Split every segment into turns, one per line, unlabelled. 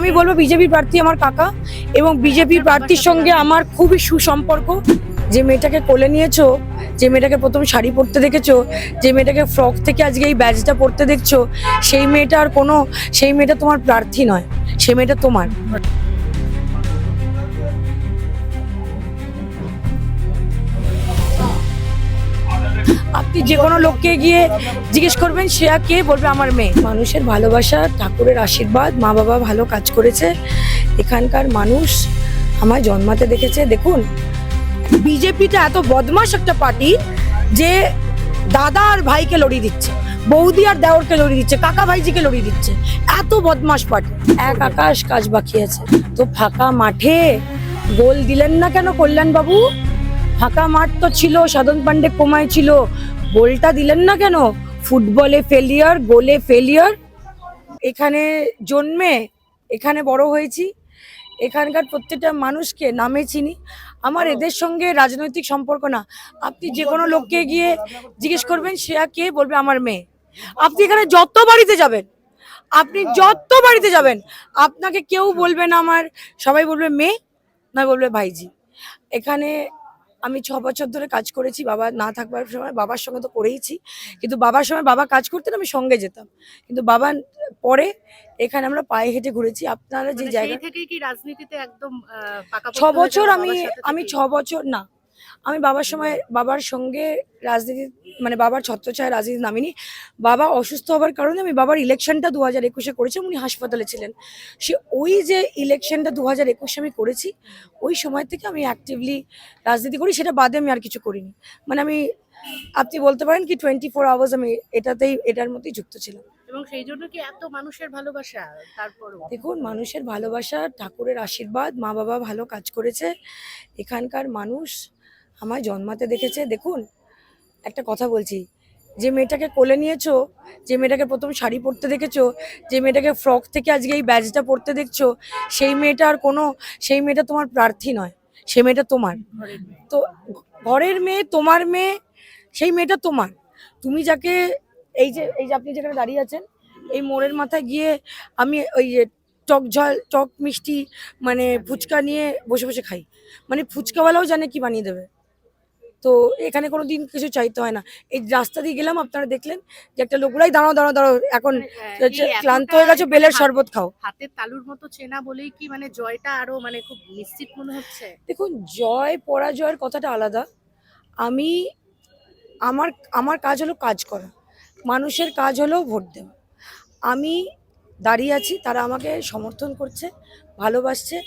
আমি বলবো বিজেপি প্রার্থী আমার কাকা এবং বিজেপি প্রার্থীর সঙ্গে আমার খুবই সুসম্পর্ক। যে মেয়েটাকে কোলে নিয়েছো, যে মেয়েটাকে প্রথম শাড়ি পরতে দেখেছো, যে মেয়েটাকে ফ্রক থেকে আজকে এই ব্যাজটা পরতে দেখছো, সেই মেয়েটা আর কোনো, সেই মেয়েটা তোমার প্রার্থী নয়, সেই মেয়েটা তোমার। আপনি যে কোনো লোককে গিয়ে জিজ্ঞেস করবেন সে কে, বলবে আমার মেয়ে। মানুষের ভালোবাসা, ঠাকুরের আশীর্বাদ, মা বাবা ভালো কাজ করেছে, এখানকার মানুষ আমায় জন্মাতে দেখেছে। দেখুন, বিজেপিটা এত বদমাশ একটা পার্টি যে দাদা আর ভাইকে লড়িয়ে দিচ্ছে, বৌদি আর দেওরকে লড়িয়ে দিচ্ছে, কাকা ভাইজিকে লড়িয়ে দিচ্ছে। এত বদমাশ পার্টি। এক আকাশ কাজ বাকি আছে। তো ফাঁকা মাঠে গোল দিলেন না কেন কল্যাণ বাবু? ফাঁকা মাঠ তো ছিল, সাধন পান্ডে কোমায় ছিল, গোলটা দিলেন না কেন? ফুটবলে ফেলিয়ার, গোলে ফেলিয়ার। এখানে জন্মে এখানে বড় হয়েছি, এখানকার প্রত্যেকটা মানুষকে নামে চিনি। আমার এদের সঙ্গে রাজনৈতিক সম্পর্ক না। আপনি যে কোনো লোককে গিয়ে জিজ্ঞেস করবেন সে কে, বলবে আমার মেয়ে। আপনি এখানে যত বাড়িতে যাবেন, আপনি যত বাড়িতে যাবেন, আপনাকে কেউ বলবে না আমার, সবাই বলবে মেয়ে, না বলবে ভাইজি। এখানে আমি 6 বছর ধরে কাজ করেছি, বাবা না থাকবার সময় বাবার সঙ্গে তো করেইছি, কিন্তু বাবার সময় বাবা কাজ করতেন, আমি সঙ্গে যেতাম, কিন্তু বাবা পরে এখানে আমরা পায়ে হেঁটে ঘুরেছি। আপনারা যে জায়গা
থেকেই কি রাজনীতিতে একদম পাকাপোক্ত
6 বছর
হয়ে যাওয়া
আমি
বাবার সাথে
আমি
থেকেই?
6 বছর না, আমি বাবার সময় বাবার সঙ্গে রাজনীতি, মানে বাবার ছত্রছায়া রাজনীতি নামিনি। বাবা অসুস্থ হওয়ার কারণে আমি বাবার ইলেকশনটা 2021-এ করেছি, উনি হাসপাতালে ছিলেন। সে ওই যে ইলেকশনটা 2021-এ আমি করেছি, ওই সময় থেকে আমি অ্যাক্টিভলি রাজনীতি করি, সেটা বাদে আমি আর কিছু করিনি। মানে আমি, আপনি বলতে পারেন কি 24 আওয়ার্স আমি এটার মধ্যেই যুক্ত ছিলাম।
এবং সেই জন্য কি এত মানুষের ভালোবাসা? তারপরও
দেখুন, মানুষের ভালোবাসা, ঠাকুরের আশীর্বাদ, মা বাবা ভালো কাজ করেছে, এখানকার মানুষ আমায় জন্মাতে দেখেছে। দেখুন, একটা কথা বলছি, যে মেয়েটাকে কোলে নিয়েছো, যে মেয়েটাকে প্রথম শাড়ি পরতে দেখেছো, যে মেয়েটাকে ফ্রক থেকে আজকে এই ব্যাজটা পরতে দেখছো, সেই মেয়েটা আর কোনো, সেই মেয়েটা তোমার প্রার্থী নয়, সেই মেয়েটা তোমার।
ঘরের মেয়ে।
তো ঘরের মেয়ে, তোমার মেয়ে, সেই মেয়েটা তোমার। তুমি যাকে, এই যে আপনি যেখানে দাঁড়িয়ে আছেন, এই মোড়ের মাথায় গিয়ে আমি ওই যে টক ঝাল, টক মিষ্টি, মানে ফুচকা নিয়ে বসে বসে খাই, মানে ফুচকাওয়ালাও জানে কি বানিয়ে দেবে। তো এখানে কোনো দিন কিছু চাইতে হয় না। এই রাস্তা দিয়ে গেলাম, আপনারা দেখলেন যে একটা লোক বলে, দাঁড়াও দাঁড়াও দাঁড়াও, এখন ক্লান্ত হয়ে গেছো, বেলের শরবত খাও।
হাতের তালুর মতো চেনা বলেই কি মানে জয়টা আরো মানে খুব নিশ্চিত মনে হচ্ছে?
দেখুন, জয় পরাজয়ের কথাটা আলাদা। আমি, আমার আমার কাজ হলো কাজ করা, মানুষের কাজ হলো ভোট দেওয়া। আমি দাঁড়িয়ে আছি, তারা আমাকে সমর্থন করছে, ভালোবাসছে।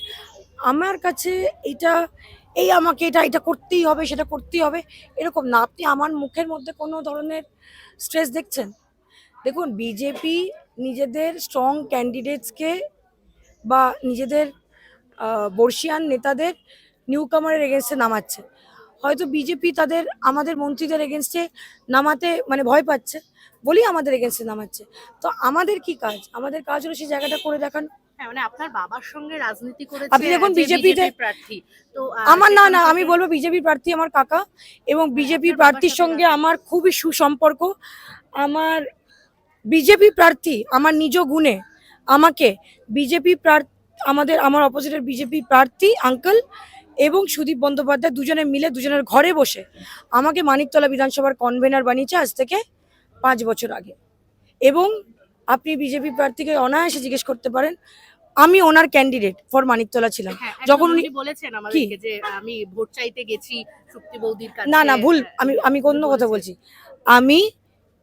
আমার কাছে এটা, আমাকে এটা এটা করতেই হবে, সেটা করতেই হবে, এরকম না। আপনি আমার মুখের মধ্যে কোনো ধরনের স্ট্রেস দেখছেন? দেখুন, বিজেপি নিজেদের স্ট্রং ক্যান্ডিডেটসকে বা নিজেদের বর্ষিয়ান নেতাদের নিউ কামারের এগেনস্টে নামাচ্ছে। হয়তো বিজেপি তাদের, আমাদের মন্ত্রীদের এগেনস্টে নামাতে মানে ভয় পাচ্ছে বলেই আমাদের এগেনস্টে নামাচ্ছে। তো আমাদের কি কাজ? আমাদের কাজ হলো সেই জায়গাটা করে দেখানো।
হ্যাঁ, মানে আপনার বাবার সঙ্গে রাজনীতি করেছে
আপনি দেখুন,
যে
বিজেপিতে
বিজেপি প্রার্থী। তো
আমার না
সেখান
না আমি
থেকে
বলবো বিজেপি প্রার্থী আমার কাকা এবং বিজেপি
আপনার বাবার
প্রার্থীর
সাথে
সঙ্গে আমার খুবই সুসম্পর্ক। আমার বিজেপি প্রার্থী আমার নিজ গুণে আমাকে, বিজেপি প্রার্থী, আমার অপোজিটের বিজেপি প্রার্থী আঙ্কেল এবং সুদীপ বন্দ্যোপাধ্যায় দুজনে মিলে দুজনের ঘরে বসে আমাকে মানিকতলা বিধানসভার কনভেনার বানিয়েছে আজ থেকে 5 বছর আগে। এবং আপনি বিজেপি প্রার্থীকে অনায়াসে জিজ্ঞেস করতে পারেন, আমি ওনার ক্যান্ডিডেট ফর মানিকতলা ছিলাম।
হ্যাঁ,
যখন
একদম
উনি,
উনি বলেছেন আমাদেরকে যে আমি ভোট চাইতে গেছি শুক্তি বৌদির কাছে।
না না ভুল, আমি অন্য কথা বলছি। আমি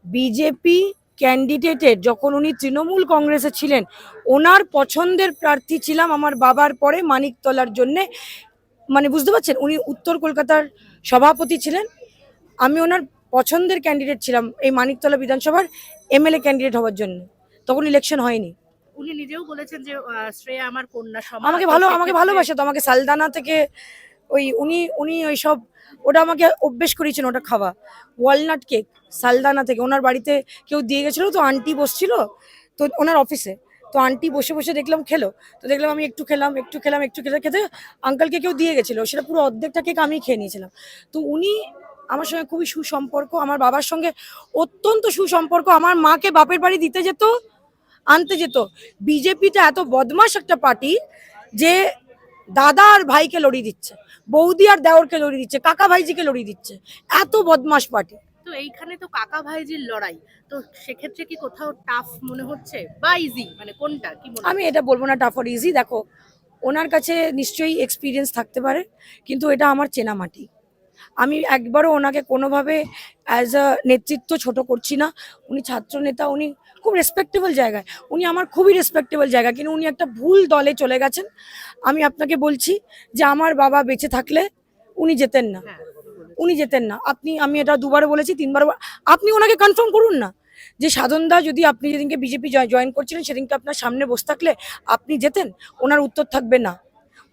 বিজেপি ক্যান্ডিডেটের, যখন উনি তৃণমূল কংগ্রেসে ছিলেন, ওনার পছন্দের প্রার্থী ছিলাম আমার বাবার পরে মানিকতলার জন্যে। মানে বুঝতে পারছেন, উনি উত্তর কলকাতার সভাপতি ছিলেন, আমি ওনার পছন্দের ক্যান্ডিডেট ছিলাম এই মানিকতলা বিধানসভার এমএলএ ক্যান্ডিডেট হওয়ার জন্য। তখন ইলেকশন হয়নি।
উনি নিজেও বলেছেন যে শ্রেয়া আমার কন্যা সমান।
আমাকে
তো
আমাকে
সেক্ষেত্রে
ভালোবাসে তো, আমাকে সালদানা থেকে ওই উনি উনি ওই সব, ওটা আমাকে অভ্যেস করিয়েছেন ওটা খাওয়া, ওয়ালনাট কেক সালদানা থেকে ওনার বাড়িতে কেউ দিয়ে গেছিলো, তো আন্টি বসছিল তো ওনার অফিসে, তো আন্টি বসে বসে দেখলাম খেলো, তো দেখলাম আমি একটু খেলাম একটু খেলাম একটু খেতে খেতে আঙ্কেলকে কেউ দিয়ে গেছিলো, সেটা পুরো অর্ধেকটা কেক আমি খেয়ে নিয়েছিলাম। তো উনি আমার সঙ্গে খুবই সুসম্পর্ক, আমার বাবার সঙ্গে অত্যন্ত সুসম্পর্ক। আমার মাকে বাপের বাড়ি দিতে যেত, আনতে যেত। বিজেপিটা এত বদমাশ একটা পার্টি যে দাদা আর ভাইকে লড়িয়ে দিচ্ছে, বৌদি আর দেওরকে লড়িয়ে দিচ্ছে, কাকা ভাইজিকে লড়িয়ে দিচ্ছে। এত বদমাশ পার্টি।
তো এইখানে তো কাকা ভাইজির লড়াই, তো সেক্ষেত্রে কি কোথাও টাফ মনে হচ্ছে বা ইজি, মানে কোনটা কি মনে
আমি এটা বলবো না টাফ আর ইজি। দেখো, ওনার কাছে নিশ্চয়ই এক্সপিরিয়েন্স থাকতে পারে, কিন্তু এটা আমার চেনা মাটি। আমি একবারও ওনাকে কোনোভাবে অ্যাজ আ নেতৃত্ব ছোট করছি না। উনি ছাত্র নেতা, উনি খুব রেসপেক্টেবল জায়গায়, উনি আমার খুবই রেসপেক্টেবল জায়গা, কিন্তু উনি একটা ভুল দলে চলে গেছেন। আমি আপনাকে বলছি যে আমার বাবা বেঁচে থাকলে উনি যেতেন না,
হ্যাঁ,
উনি যেতেন না। আমি এটা দুবারও বলেছি, তিনবারও আপনি ওনাকে কনফার্ম করুন না যে সাধনদা, যদি আপনি যেদিনকে বিজেপি জয়েন করছিলেন সেদিনকে আপনার সামনে বসে থাকলে আপনি যেতেন? ওনার উত্তর থাকবে না।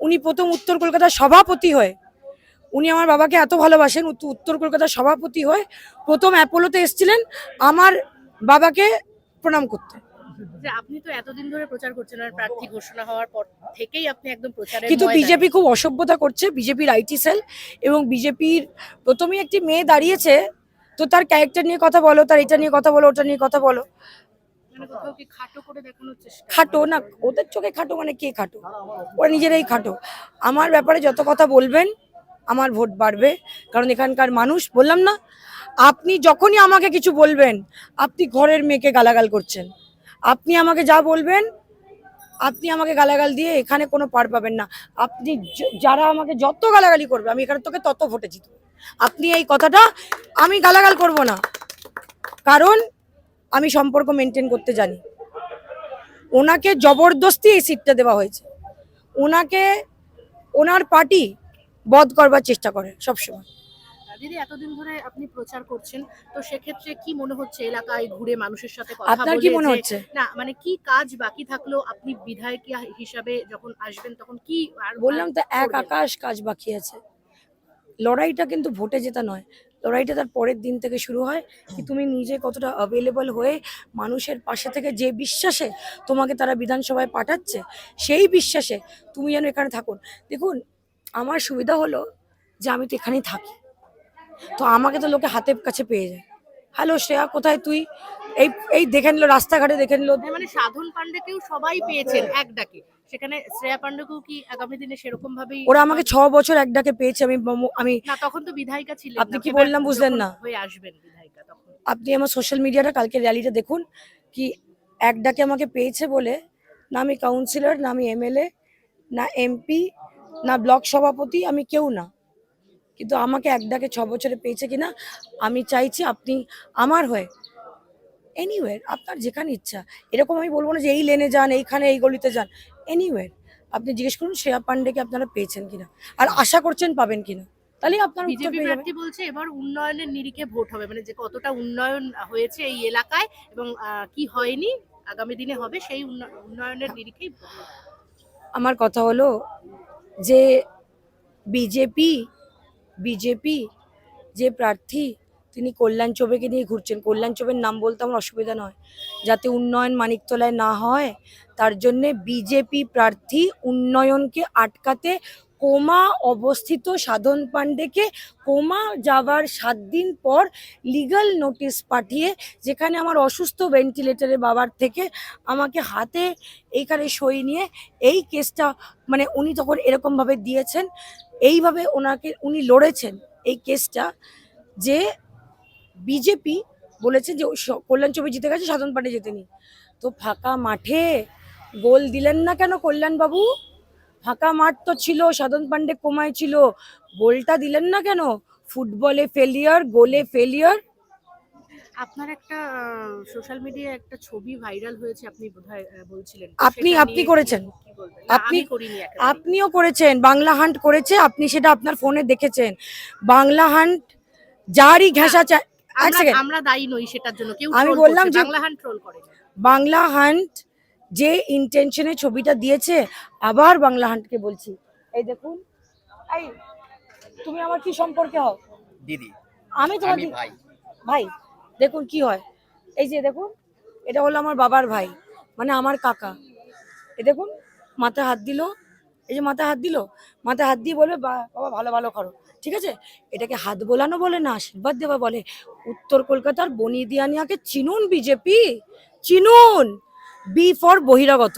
উনি প্রথম উত্তর কলকাতার সভাপতি হয়ে, উনি আমার বাবাকে এত ভালোবাসেন, উত্তর কলকাতার সভাপতি হয়ে প্রথম অ্যাপোলোতে এসেছিলেন আমার বাবাকে প্রণাম করতে।
যে আপনি তো এতদিন ধরে প্রচার করছেন, আর প্রার্থী ঘোষণা হওয়ার পর থেকেই আপনি একদম প্রচারের
কিন্তু
ময়দানে।
বিজেপি খুব অসভ্যতা করছে, বিজেপির আইটি সেল এবং বিজেপির প্রথমেই একটি মেয়ে দাঁড়িয়েছে, তো তার ক্যারেক্টার নিয়ে কথা বলো, তার এটা নিয়ে কথা বলো, ওটা নিয়ে কথা বলো।
মানে কোথাও কি খাটো করে দেখানোর চেষ্টা?
খাটো না, ওদের চোখে খাটো মানে কে খাটো? ওরা নিজেরাই খাটো। আমার ব্যাপারে যত কথা বলবেন আমার ভোট বাড়বে, কারণ এখানকার মানুষ, বললাম না, আপনি যখনই আমাকে কিছু বলবেন আপনি ঘরের মেয়েকে গালাগাল করছেন। আপনি আমাকে যা বলবেন, আপনি আমাকে গালাগাল দিয়ে এখানে কোনো পার পাবেন না। আপনি যারা আমাকে যত গালাগালি করবে আমি এখানে তোকে তত ভোটে জিতবো। আপনি এই কথাটা, আমি গালাগাল করব না, কারণ আমি সম্পর্ক মেনটেন করতে জানি। ওনাকে জবরদস্তি এই সিটটা দেওয়া হয়েছে, ওনাকে ওনার পার্টি বধ করবার চেষ্টা করে সবসময়।
দিদি, এতদিন ধরে আপনি প্রচার করছেন, তো সেক্ষেত্রে কি মনে হচ্ছে এলাকায় ঘুরে মানুষের সাথে কথা
আপনার
বলে?
কি মনে
যে
হচ্ছে?
না, মানে কি কাজ বাকি থাকলো, আপনি বিধায়ক হিসাবে যখন আসবেন তখন কি আর
বললাম তো, এক
করবেন?
আকাশ কাজ বাকি আছে। লড়াইটা কিন্তু ভোটে জেতা নয়, লড়াইটা তার পরের দিন থেকে শুরু হয় কি তুমি নিজে কতটা অ্যাভেলেবল হয়ে মানুষের পাশে থেকে, যে বিশ্বাসে তোমাকে তারা বিধানসভায় পাঠাচ্ছে সেই বিশ্বাসে তুমি যেন এখানে থাকুন। দেখুন, আমার সুবিধা হলো যে আমি তো এখানেই থাকি, তো আমাকে তো লোকে হাতের কাছে পেয়ে যায়। হ্যালো শ্রেয়া, কোথায় তুই? এই এই দেখে নিল, রাস্তাঘাটে দেখে নিল।
হ্যাঁ, মানে সাধন পান্ডেকেও সবাই পেয়েছেন এক ডাকে, সেখানে শ্রেয়া পান্ডেকেও কি আগামী দিনে সেরকম ভাবেই?
ওরা আমাকে 6 বছর এক ডাকে পেয়েছে। আমি
না, তখন তো বিধায়িকা ছিলেন
আপনি
না,
কি
এবার
বললাম বুঝলেন
যখন
না?
হয়ে আসবেন বিধায়িকা তখন।
আপনি আমার সোশ্যাল মিডিয়াটা কালকে র্যালিটা দেখুন, কি এক ডাকে আমাকে পেয়েছে বলে, না আমি কাউন্সিলর, না আমি এমএলএ, না এমপি, না ব্লক সভাপতি, আমি কেউ না, কিন্তু আমাকে এক ডাকে 6 বছরে পেয়েছে কিনা আমি চাইছি আপনি আমার হয়ে এনিওয়ের, আপনার যেখানে ইচ্ছা, এরকম আমি বলবো না যে এই লেনে যান, এইখানে এই গলিতে যান, এনিওয়ের আপনি জিজ্ঞেস করুন শ্রেয়া পান্ডেকে আপনারা পেয়েছেন কিনা আর আশা করছেন পাবেন কিনা, তাহলে আপনার উত্তর
বিজেপি
পেয়ে যাবেন।
প্রার্থী বলছে এবার উন্নয়নের নিরিখে ভোট হবে, মানে যে কতটা উন্নয়ন হয়েছে এই এলাকায় এবং কি হয়নি আগামী দিনে হবে, সেই উন্নয়নের নিরিখেই ভোট হবে।
আমার কথা হলো যে বিজেপি বিজেপি যে প্রার্থী তিনি কল্যাণ চৌবেকে নিয়ে ঘুরছেন। কল্যাণ চৌবের নাম বলতে আমার অসুবিধা নয়, যাতে উন্নয়ন মানিকতলায় না হয় তার জন্যে বিজেপি প্রার্থী উন্নয়নকে আটকাতে কোমা অবস্থিত সাধন পান্ডেকে কোমা যাবার 7 দিন পর লিগ্যাল নোটিশ পাঠিয়ে, যেখানে আমার অসুস্থ ভেন্টিলেটরে বাবার থেকে আমাকে হাতে এইখানে সই নিয়ে এই কেসটা, মানে উনি তখন এরকমভাবে দিয়েছেন, এইভাবে ওনাকে উনি লড়েছেন এই কেসটা, যে বিজেপি বলেছে যে কল্যাণ চৌবে জিতে গেছে, সাধন পান্ডে জেতেনি। তো ফাঁকা মাঠে গোল দিলেন না কেন কল্যাণ বাবু? ফাঁকা মাঠ তো ছিল, সাধন পান্ডে কোমায় ছিল, গোলটা দিলেন না কেন? ফুটবলে ফেলিয়ার, গোলে ফেলিয়ার।
আপনার একটা সোশ্যাল মিডিয়ায় একটা ছবি ভাইরাল হয়েছে, আপনি বোধহয় বলছিলেন, তো
আপনি
সেটা
আপনি
নিয়ে
করেছেন,
কি বলবেন? না,
আপনি
আমি করিনি একেবারেই।
আপনিও করেছেন, বাংলা হান্ট করেছে, আপনি সেটা আপনার ফোনে দেখেছেন। বাংলা হান্ট যারই ঘেঁষা চায়, এক
আমরা
সেকেন্ড,
আমরা দায়ী নই সেটার জন্য, কেউ
আমি
ট্রোল
বললাম
করছে,
যে
বাংলা হান ট্রোল করে।
বাংলা হান্ট যে ইন্টেনশনে ছবিটা দিয়েছে, আবার বাংলা হান্টকে বলছি, এই দেখুন, এই তুমি আমার কি সম্পর্কে হও?
দিদি,
আমি তোমার
আমি ভাই।
ভাই। দেখুন কি হয়, এই যে দেখুন, এটা হলো আমার বাবার ভাই, মানে আমার কাকা। এই দেখুন, মাথায় হাত দিল, এই যে মাথায় হাত দিল, মাথায় হাত দিয়ে বলবে বাবা ভালো ভালো করো, ঠিক আছে? এটাকে হাত বোলানো বলে না, আশীর্বাদ দেওয়া বলে। উত্তর কলকাতার বনি দিয়ানিয়াকে চিনুন বিজেপি, চিনুন। বি ফর বহিরাগত।